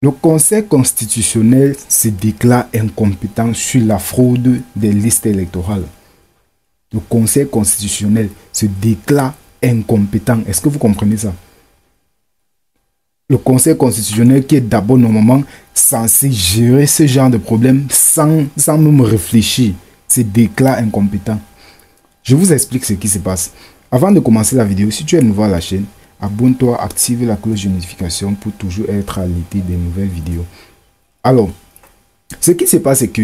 Le Conseil constitutionnel se déclare incompétent sur la fraude des listes électorales. Le Conseil constitutionnel se déclare incompétent. Est-ce que vous comprenez ça? Le Conseil constitutionnel qui est d'abord normalement censé gérer ce genre de problème sans même réfléchir, se déclare incompétent. Je vous explique ce qui se passe. Avant de commencer la vidéo, si tu es nouveau à la chaîne, abonne-toi, active la cloche de notification pour toujours être à l'été des nouvelles vidéos. Alors, ce qui se passe, c'est que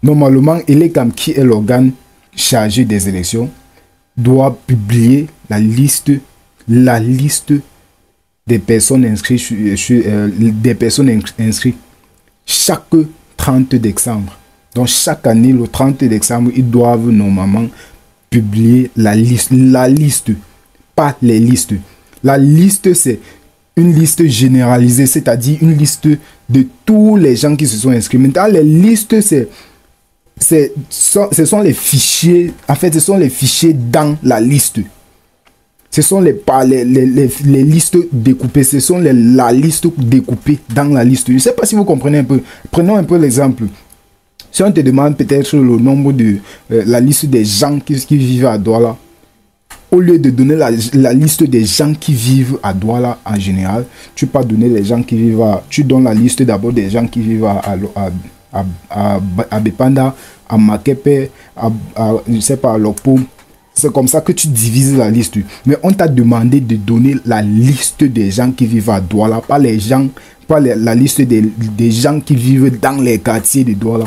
normalement, ELECAM, qui est l'organe chargé des élections, doit publier la liste des personnes inscrites, chaque 30 décembre. Donc, chaque année, le 30 décembre, ils doivent normalement publier la liste, pas les listes. La liste, c'est une liste généralisée, c'est-à-dire une liste de tous les gens qui se sont inscrits. Maintenant, les listes, ce sont les fichiers, en fait, ce sont les fichiers dans la liste. Ce sont les listes découpées, ce sont la liste découpée dans la liste. Je ne sais pas si vous comprenez un peu. Prenons un peu l'exemple. Si on te demande peut-être le nombre de la liste des gens qui vivent à Douala, au lieu de donner la liste des gens qui vivent à Douala en général, tu peux donner les gens qui vivent tu donnes la liste d'abord des gens qui vivent à Bepanda, à Makepe, je ne sais pas, à Lokpo. C'est comme ça que tu divises la liste. Mais on t'a demandé de donner la liste des gens qui vivent à Douala, pas les gens, pas la liste des gens qui vivent dans les quartiers de Douala.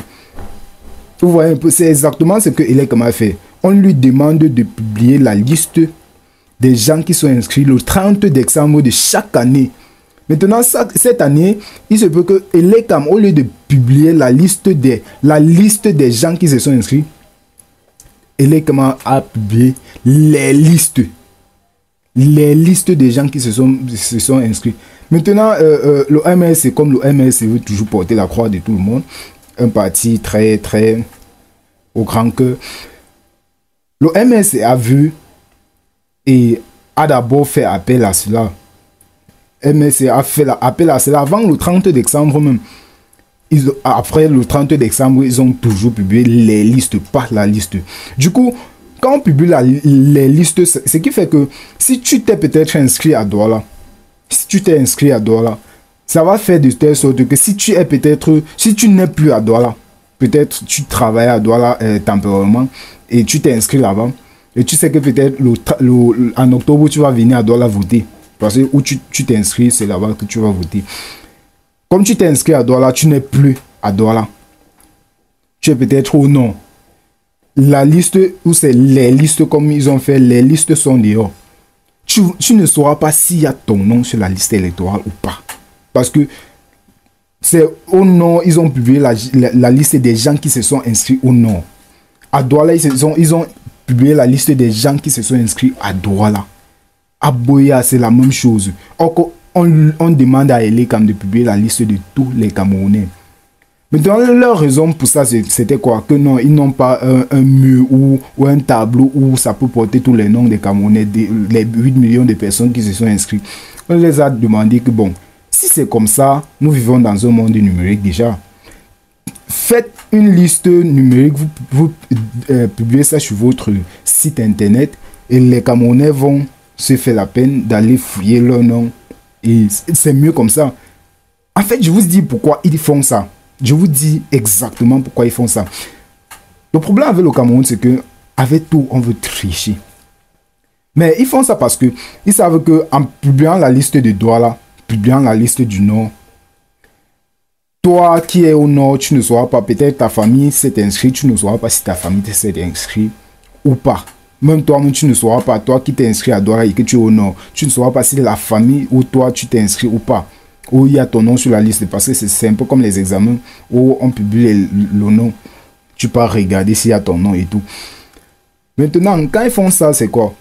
Vous voyez un peu, c'est exactement ce que ELECAM a fait. On lui demande de publier la liste des gens qui sont inscrits le 30 décembre de chaque année. Maintenant, cette année, il se peut que ELECAM, au lieu de publier la liste des gens qui se sont inscrits, ELECAM a publié les listes des gens qui se sont inscrits. Maintenant, le MLC, comme le MLC veut toujours porter la croix de tout le monde, un parti très au grand cœur. Le MLC a vu et a d'abord fait appel à cela. MLC a fait appel à cela avant le 30 décembre même. Après le 30 décembre, ils ont toujours publié les listes, pas la liste. Du coup, quand on publie les listes, ce qui fait que si tu t'es peut-être inscrit à Douala, ça va faire de telle sorte que si tu n'es plus à Douala, peut-être tu travailles à Douala temporairement et tu t'es inscrit là-bas, et tu sais que peut-être en octobre tu vas venir à Douala voter, parce que où tu t'inscris, c'est là-bas que tu vas voter. Comme tu t'es inscrit à Douala, tu n'es plus à Douala. Tu es peut-être au nom. La liste, ou c'est les listes comme ils ont fait, les listes sont dehors. Tu ne sauras pas s'il y a ton nom sur la liste électorale ou pas. Parce que c'est au nom, ils ont publié la liste des gens qui se sont inscrits au nom. À Douala, ils ont publié la liste des gens qui se sont inscrits à Douala. À Boya, c'est la même chose. On demande à ELECAM de publier la liste de tous les Camerounais. Maintenant, leur raison pour ça, c'était quoi? Que non, ils n'ont pas un mur ou un tableau où ça peut porter tous les noms des Camerounais, les 8 millions de personnes qui se sont inscrites. On les a demandé que bon, si c'est comme ça, nous vivons dans un monde numérique déjà. Faites une liste numérique, vous publiez ça sur votre site internet et les Camerounais vont se faire la peine d'aller fouiller leur nom. Et c'est mieux comme ça. En fait, je vous dis pourquoi ils font ça. Je vous dis exactement pourquoi ils font ça. Le problème avec le Cameroun, c'est que avec tout, on veut tricher. Mais ils font ça parce que ils savent qu'en publiant la liste de Douala, publiant la liste du Nord, toi qui es au Nord, tu ne sauras pas, peut-être ta famille s'est inscrite, tu ne sauras pas si ta famille s'est inscrite ou pas. Même toi-même, tu ne sauras pas, toi qui t'es inscrit à Douala et que tu es au Nord, tu ne sauras pas si la famille ou toi tu t'es inscrit ou pas. Ou il y a ton nom sur la liste, parce que c'est un peu comme les examens où on publie le nom. Tu peux regarder s'il y a ton nom et tout. Maintenant, quand ils font ça, c'est quoi?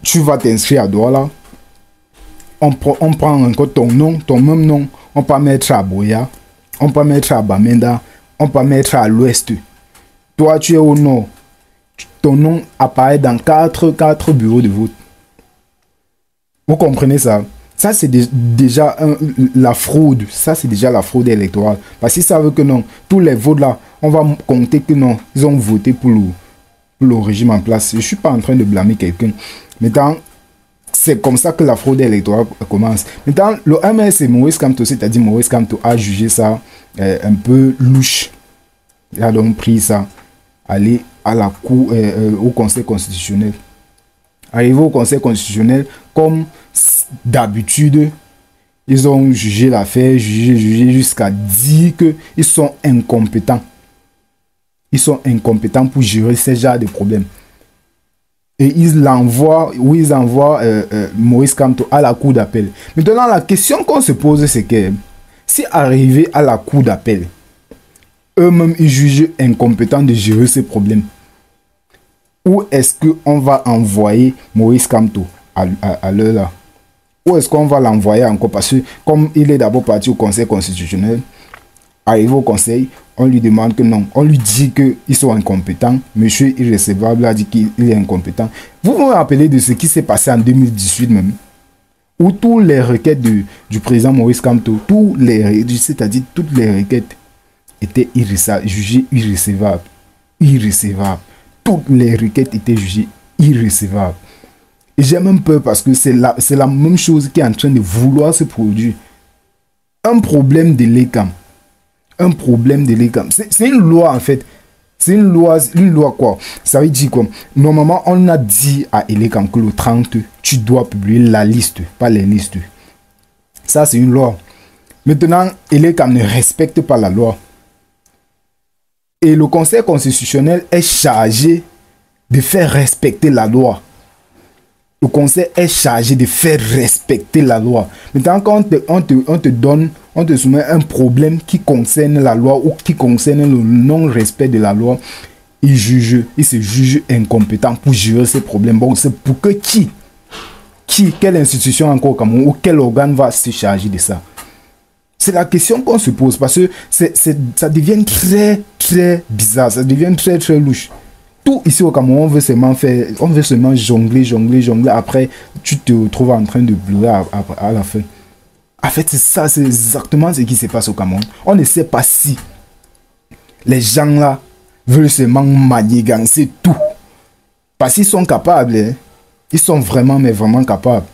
Tu vas t'inscrire à Douala. On prend encore ton nom, ton même nom. On peut mettre à Boya. On peut mettre à Bamenda. On peut mettre à l'ouest. Toi, tu es au nord. Ton nom apparaît dans 4 bureaux de vote. Vous comprenez ça? Ça, c'est déjà la fraude. Ça, c'est déjà la fraude électorale. Parce qu'ils savent que non, tous les votes là, on va compter que non, ils ont voté pour le régime en place. Je ne suis pas en train de blâmer quelqu'un. Maintenant, c'est comme ça que la fraude électorale commence. Maintenant, le MS et Maurice Kamto, c'est-à-dire Maurice Kamto a jugé ça un peu louche. Il a donc pris ça, aller à la cour, au Conseil constitutionnel. Arrivé au Conseil constitutionnel, comme d'habitude, ils ont jugé l'affaire, jugé jusqu'à dire qu'ils sont incompétents. Ils sont incompétents pour gérer ce genre de problèmes. Et ils envoient Maurice Kamto à la cour d'appel. Maintenant, la question qu'on se pose, c'est que si arrivé à la cour d'appel, eux-mêmes, ils jugent incompétents de gérer ces problèmes, où est-ce qu'on va envoyer Maurice Kamto à l'heure là? Où est-ce qu'on va l'envoyer encore? Parce que comme il est d'abord parti au Conseil constitutionnel, arrivé au Conseil, on lui demande que non. On lui dit qu'ils sont incompétents. Monsieur Irrecevable a dit qu'il est incompétent. Vous vous rappelez de ce qui s'est passé en 2018 même, où toutes les requêtes du président Maurice Kamto, c'est-à-dire toutes les requêtes étaient jugées irrecevables. Irrecevables. Toutes les requêtes étaient jugées irrecevables. Et j'ai même peur parce que c'est la même chose qui est en train de vouloir se produire. Un problème de l'ECAM. Un problème de l'ECAM. C'est une loi en fait. C'est une loi quoi? Ça veut dire quoi? Normalement, on a dit à l'ECAM que le 30, tu dois publier la liste, pas les listes. Ça, c'est une loi. Maintenant, l'ECAM ne respecte pas la loi. Et le Conseil constitutionnel est chargé de faire respecter la loi. Le Conseil est chargé de faire respecter la loi. Maintenant, quand on te soumet un problème qui concerne la loi ou qui concerne le non-respect de la loi, il se juge incompétent pour gérer ces problèmes. Bon, c'est pour que quelle institution encore au Cameroun ou quel organe va se charger de ça? C'est la question qu'on se pose parce que ça devient très, très bizarre. Ça devient très, très louche. Tout ici au Cameroun, on veut seulement jongler. Après, tu te retrouves en train de pleurer à la fin. En fait, c'est ça, c'est exactement ce qui se passe au Cameroun. On ne sait pas si les gens là veulent seulement manigancer tout. Parce qu'ils sont capables. Hein. Ils sont vraiment, mais vraiment capables.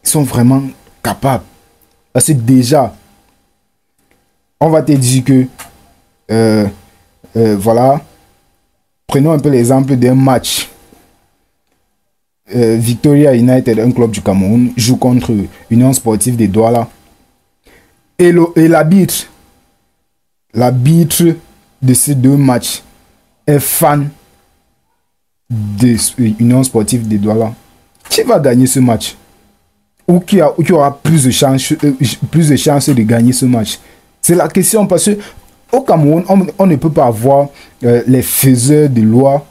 Ils sont vraiment capables. Parce que déjà, on va te dire que, voilà, prenons un peu l'exemple d'un match. Victoria United, un club du Cameroun, joue contre Union Sportive de Douala. Et l'arbitre de ces deux matchs est fan de Union Sportive de Douala. Qui va gagner ce match? Ou qui aura plus de chances de gagner ce match? C'est la question parce que au Cameroun, on ne peut pas avoir les faiseurs de loi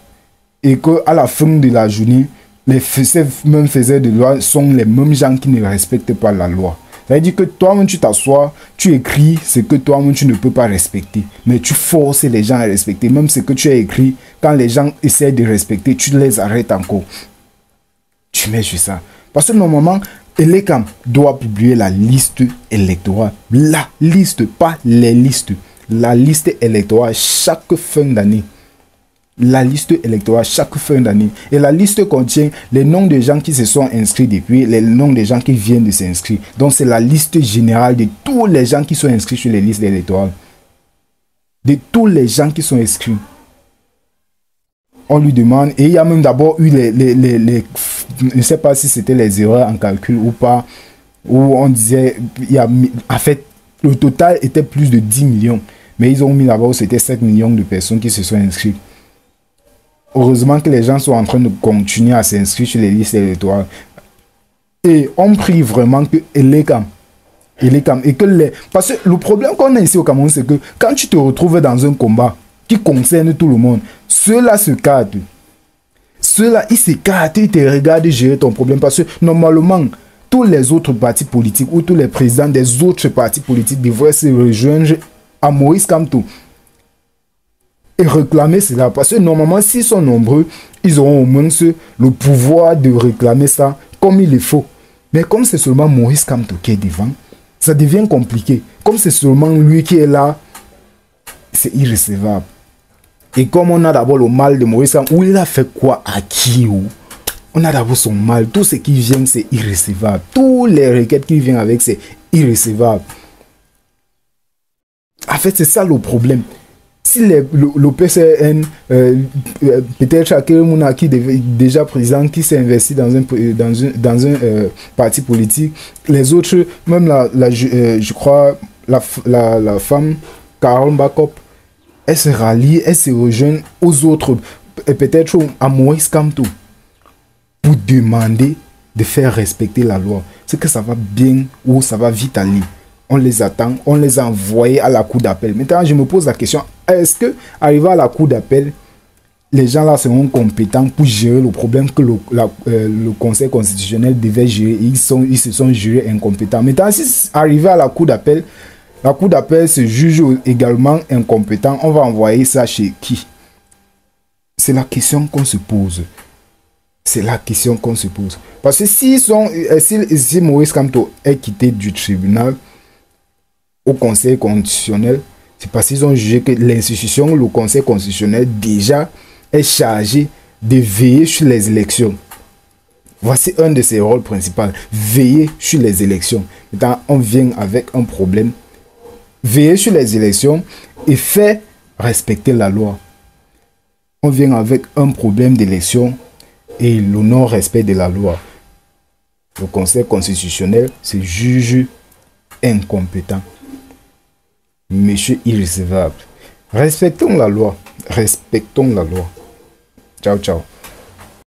et qu'à la fin de la journée, ces mêmes faiseurs de loi sont les mêmes gens qui ne respectent pas la loi. Ça veut dire que toi-même, tu t'assois, tu écris ce que toi-même, tu ne peux pas respecter. Mais tu forces les gens à respecter. Même ce que tu as écrit, quand les gens essaient de respecter, tu les arrêtes encore. Tu mets sur ça. Parce que normalement, l'ECAM doit publier la liste électorale. La liste, pas les listes. La liste électorale chaque fin d'année. La liste électorale chaque fin d'année. Et la liste contient les noms des gens qui se sont inscrits depuis, les noms des gens qui viennent de s'inscrire. Donc c'est la liste générale de tous les gens qui sont inscrits sur les listes électorales. De tous les gens qui sont inscrits. On lui demande, et il y a même d'abord eu je ne sais pas si c'était les erreurs en calcul ou pas, où on disait, en fait, le total était plus de 10 millions. Mais ils ont mis d'abord, c'était 7 millions de personnes qui se sont inscrites. Heureusement que les gens sont en train de continuer à s'inscrire sur les listes électorales. Et on prie vraiment que l'ECAM, et que parce que le problème qu'on a ici au Cameroun, c'est que quand tu te retrouves dans un combat qui concerne tout le monde, ceux-là se cadrent. Ceux-là, ils se cadrent, ils te regardent gérer ton problème. Parce que normalement, tous les autres partis politiques ou tous les présidents des autres partis politiques devraient se rejoindre à Maurice Kamto et réclamer cela. Parce que normalement, s'ils sont nombreux, ils auront au moins le pouvoir de réclamer ça comme il le faut. Mais comme c'est seulement Maurice Kamto qui est devant, ça devient compliqué. Comme c'est seulement lui qui est là, c'est irrécevable. Et comme on a d'abord le mal de Maurice Kamto, où il a fait quoi à qui où? On a d'abord son mal. Tout ce qui vient, c'est irrécevable. Toutes les requêtes qui viennent avec, c'est irrécevable. En fait, c'est ça le problème. Si le PCN, peut-être chacun qui est déjà président, qui s'est investi dans un parti politique, les autres, même je crois, la femme, Carole Bakop, elle se rallie, elle se rejoint aux autres, peut-être à Maurice Kamto, pour demander de faire respecter la loi. C'est que ça va bien ou ça va vite aller. On les attend, on les a envoyés à la cour d'appel. Maintenant, je me pose la question, est-ce que, arrivé à la cour d'appel, les gens là seront compétents pour gérer le problème que le Conseil constitutionnel devait gérer? Ils se sont jurés incompétents. Maintenant, si arrivé à la cour d'appel se juge également incompétent, on va envoyer ça chez qui? C'est la question qu'on se pose. C'est la question qu'on se pose. Parce que si Maurice Kamto est quitté du tribunal au Conseil constitutionnel, c'est parce qu'ils ont jugé que l'institution, le Conseil constitutionnel, déjà est chargé de veiller sur les élections. Voici un de ses rôles principaux, veiller sur les élections. Maintenant, on vient avec un problème. Veiller sur les élections et faire respecter la loi. On vient avec un problème d'élection et le non-respect de la loi. Le Conseil constitutionnel se juge incompétent. Monsieur irrécevable. Respectons la loi. Respectons la loi. Ciao, ciao.